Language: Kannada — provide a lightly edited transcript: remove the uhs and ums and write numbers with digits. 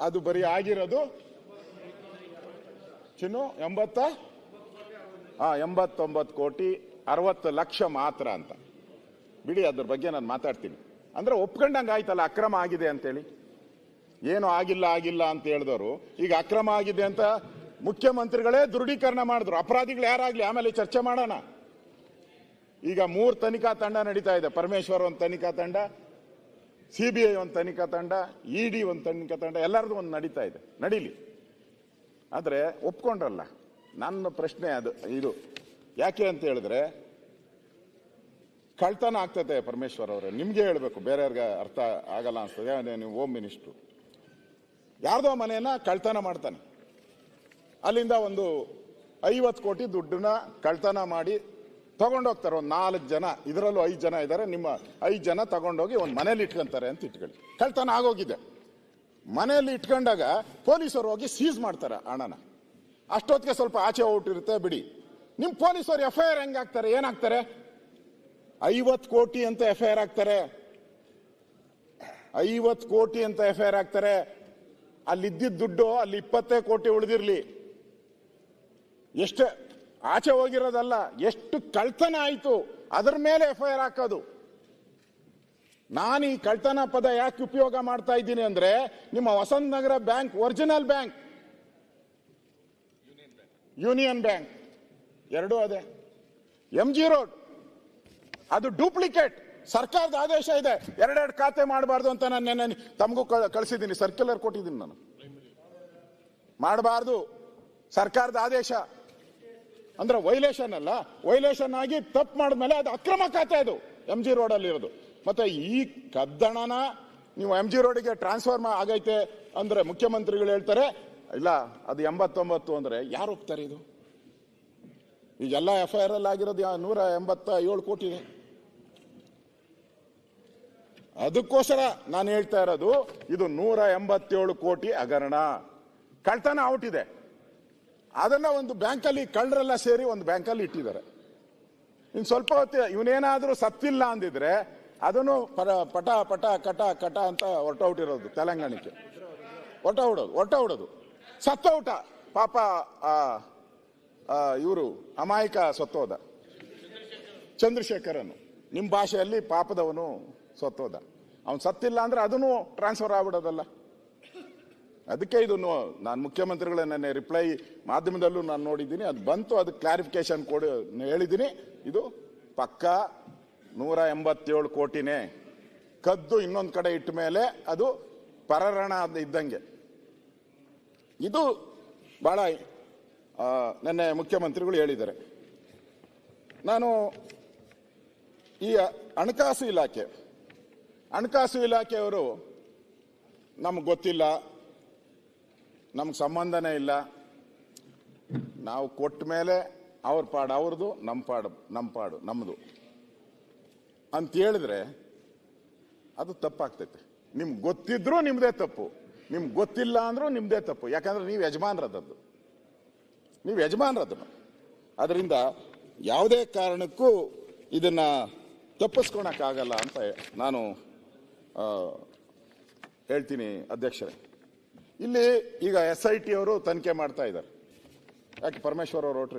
ಅದು ಬರೀ ಆಗಿರೋದು ಚಿನ್ನು 89 ಕೋಟಿ 60 ಲಕ್ಷ ಮಾತ್ರ ಅಂತ. ಬಿಡಿ, ಅದ್ರ ಬಗ್ಗೆ ನಾನು ಮಾತಾಡ್ತೀನಿ. ಅಂದ್ರೆ ಒಪ್ಕೊಂಡಂಗೆ ಆಯ್ತಲ್ಲ ಅಕ್ರಮ ಆಗಿದೆ ಅಂತೇಳಿ. ಏನು ಆಗಿಲ್ಲ ಅಂತ ಹೇಳಿದವರು ಈಗ ಅಕ್ರಮ ಆಗಿದೆ ಅಂತ ಮುಖ್ಯಮಂತ್ರಿಗಳೇ ದೃಢೀಕರಣ ಮಾಡಿದ್ರು. ಅಪರಾಧಿಗಳು ಯಾರಾಗ್ಲಿ ಆಮೇಲೆ ಚರ್ಚೆ ಮಾಡೋಣ. ಈಗ 3 ತನಿಖಾ ತಂಡ ನಡೀತಾ ಇದೆ. ಪರಮೇಶ್ವರ್ ಒಂದು ತನಿಖಾ ತಂಡ, CBI ಒಂದು ತನಿಖಾ ತಂಡ, ED ಒಂದು ತನಿಖಾ ತಂಡ, ಎಲ್ಲರದು ಒಂದು ನಡೀತಾ ಇದೆ. ನಡೀಲಿ. ಆದರೆ ಒಪ್ಕೊಂಡ್ರಲ್ಲ. ನನ್ನ ಪ್ರಶ್ನೆ ಇದು ಯಾಕೆ ಅಂತ ಹೇಳಿದ್ರೆ, ಕಳ್ತನ ಆಗ್ತದೆ ಪರಮೇಶ್ವರ್ ಅವರೇ, ನಿಮ್ಗೆ ಹೇಳ್ಬೇಕು, ಬೇರೆಯವ್ರಿಗೆ ಅರ್ಥ ಆಗಲ್ಲ ಅನ್ಸ್ತದೆ. ನೀವು ಹೋಮ್ ಮಿನಿಸ್ಟ್ರು. ಯಾರ್ದೋ ಮನೆಯನ್ನ ಕಳ್ತನ ಮಾಡ್ತಾನೆ, ಅಲ್ಲಿಂದ ಒಂದು 50 ಕೋಟಿ ದುಡ್ಡನ್ನ ಕಳ್ತನ ಮಾಡಿ ತಗೊಂಡೋಗ್ತಾರೆ. ಒಂದು 4 ಜನ, ಇದರಲ್ಲೂ 5 ಜನ ಇದ್ದಾರೆ. ನಿಮ್ಮ 5 ಜನ ತಗೊಂಡೋಗಿ ಒಂದು ಮನೇಲಿ ಇಟ್ಕೊಂತಾರೆ ಅಂತ ಇಟ್ಕೊಳ್ಳಿ. ಕಳ್ತನ ಆಗೋಗಿದೆ. ಮನೆಯಲ್ಲಿ ಇಟ್ಕೊಂಡಾಗ ಪೊಲೀಸರು ಹೋಗಿ ಸೀಸ್ ಮಾಡ್ತಾರೆ ಹಣನ. ಅಷ್ಟೊತ್ತಿಗೆ ಸ್ವಲ್ಪ ಆಚೆ ಹೊರಟಿರುತ್ತೆ. ಬಿಡಿ, ನಿಮ್ಮ ಪೊಲೀಸರು FIR ಹೆಂಗಾಗ್ತಾರೆ? ಏನಾಗ್ತಾರೆ? 50 ಕೋಟಿ ಅಂತ FIR ಆಗ್ತಾರೆ. 50 ಕೋಟಿ ಅಂತ FIR ಆಗ್ತಾರೆ. ಅಲ್ಲಿದ್ದಿದ್ದ ದುಡ್ಡು ಅಲ್ಲಿ 20 ಕೋಟಿ ಉಳಿದಿರ್ಲಿ. ಎಷ್ಟು ಆಚೆ ಹೋಗಿರೋದಲ್ಲ, ಎಷ್ಟು ಕಳ್ತನ ಆಯ್ತು ಅದರ ಮೇಲೆ FIR ಹಾಕೋದು. ನಾನು ಈ ಕಳ್ತನ ಪದ ಯಾಕೆ ಉಪಯೋಗ ಮಾಡ್ತಾ ಇದ್ದೀನಿ ಅಂದ್ರೆ, ನಿಮ್ಮ Vasanth Nagar bank original bank, union bank ಎರಡೂ ಅದೇ. MG ರೋಡ್ ಅದು ಡೂಪ್ಲಿಕೇಟ್. ಸರ್ಕಾರದ ಆದೇಶ ಇದೆ, 2 ಖಾತೆ ಮಾಡಬಾರ್ದು ಅಂತ. ನಾನು ನೆನ್ನೆ ತಮಗೂ ಕಳಿಸಿದ್ದೀನಿ, ಸರ್ಕ್ಯುಲರ್ ಕೊಟ್ಟಿದ್ದೀನಿ. ನಾನು ಮಾಡಬಾರ್ದು, ಸರ್ಕಾರದ ಆದೇಶ ಅಂದ್ರೆ ವೈಲೇಷನ್ ಅಲ್ಲ. ವೈಲೇಷನ್ ಆಗಿ ತಪ್ಪು ಮಾಡಿದ್ಮೇಲೆ ಅದು ಅಕ್ರಮ ಖಾತೆ. ಅದು MG ರೋಡ್ ಅಲ್ಲಿ ಇರೋದು. ಮತ್ತೆ ಈ ಕದ್ದಣನ ನೀವು MG ರೋಡಿಗೆ ಟ್ರಾನ್ಸ್ಫರ್ ಆಗೈತೆ ಅಂದ್ರೆ ಮುಖ್ಯಮಂತ್ರಿಗಳು ಹೇಳ್ತಾರೆ ಇಲ್ಲ ಅದು 89 ಅಂದ್ರೆ ಯಾರು ಒಪ್ತಾರೆ? ಇದು ಈಗೆಲ್ಲ FIR ಅಲ್ಲಿ ಆಗಿರೋದು 187 ಕೋಟಿ ಇದೆ. ಅದಕ್ಕೋಸ್ಕರ ನಾನು ಹೇಳ್ತಾ ಇರೋದು, ಇದು 187 ಕೋಟಿ ಹಗರಣ, ಕಳ್ತನ ಔಟ್ ಇದೆ. ಅದನ್ನ ಒಂದು ಬ್ಯಾಂಕಲ್ಲಿ ಕಳ್ಳರೆಲ್ಲ ಸೇರಿ ಒಂದು ಬ್ಯಾಂಕಲ್ಲಿ ಇಟ್ಟಿದ್ದಾರೆ. ಇನ್ ಸ್ವಲ್ಪ ಹೊತ್ತು ಇವನೇನಾದ್ರೂ ಸತ್ತಿಲ್ಲ ಅಂದಿದ್ರೆ ಅದನ್ನು ಪಟ ಪಟ ಕಟ ಕಟ ಅಂತ ಹೊರಟೋಟಿರೋದು. ತೆಲಂಗಾಣಕ್ಕೆ ಹೊರಟೋಡೋದು ಸತ್ತೋಟ. ಪಾಪ ಇವರು ಅಮಾಯಕ ಸತ್ತೋದ, ಚಂದ್ರಶೇಖರನು. ನಿಮ್ಮ ಭಾಷೆಯಲ್ಲಿ ಪಾಪದವನು ಸತ್ತೋದ. ಅವನು ಸತ್ತಿಲ್ಲ ಅಂದ್ರೆ ಅದನ್ನು ಟ್ರಾನ್ಸ್ಫರ್ ಆಗ್ಬಿಡೋದಲ್ಲ. ಅದಕ್ಕೆ ಇದು ನಾನು ಮುಖ್ಯಮಂತ್ರಿಗಳ ನೆನ್ನೆ ರಿಪ್ಲೈ ಮಾಧ್ಯಮದಲ್ಲೂ ನಾನು ನೋಡಿದ್ದೀನಿ, ಅದು ಬಂತು. ಅದಕ್ಕೆ ಕ್ಲಾರಿಫಿಕೇಶನ್ ಕೊಡಿ ಹೇಳಿದ್ದೀನಿ. ಇದು ಪಕ್ಕ 187 ಕೋಟಿನೇ. ಕದ್ದು ಇನ್ನೊಂದು ಕಡೆ ಇಟ್ಟ ಮೇಲೆ ಅದು ಪರರಣ ಇದ್ದಂಗೆ. ಇದು ಬಹಳ ನೆನ್ನೆ ಮುಖ್ಯಮಂತ್ರಿಗಳು ಹೇಳಿದ್ದಾರೆ. ನಾನು ಈ ಹಣಕಾಸು ಇಲಾಖೆಯವರು ನಮ್ಗೆ ಗೊತ್ತಿಲ್ಲ, ನಮ್ಗೆ ಸಂಬಂಧನೇ ಇಲ್ಲ, ನಾವು ಕೊಟ್ಟ ಮೇಲೆ ಅವ್ರ ಪಾಡು ಅವ್ರದ್ದು, ನಮ್ಮ ಪಾಡು ನಮ್ಮದು ಅಂತ ಹೇಳಿದ್ರೆ ಅದು ತಪ್ಪಾಗ್ತೈತೆ. ನಿಮ್ಗೆ ಗೊತ್ತಿದ್ರೂ ನಿಮ್ದೇ ತಪ್ಪು, ನಿಮ್ಗೆ ಗೊತ್ತಿಲ್ಲ ಅಂದ್ರೂ ನಿಮ್ದೇ ತಪ್ಪು. ಯಾಕಂದ್ರೆ ನೀವು ಯಜಮಾನರದ್ದು. ಅದರಿಂದ ಯಾವುದೇ ಕಾರಣಕ್ಕೂ ಇದನ್ನ ತಪ್ಪಿಸ್ಕೊಳಕ್ಕಾಗಲ್ಲ ಅಂತ ನಾನು ಹೇಳ್ತೀನಿ ಅಧ್ಯಕ್ಷರೇ. ಇಲ್ಲಿ ಈಗ SIT ಅವರು ತನಿಖೆ ಮಾಡ್ತಾ ಇದ್ದಾರೆ. ಯಾಕೆ ಪರಮೇಶ್ವರ್ ಅವರು ಹೊರಟ್ರು?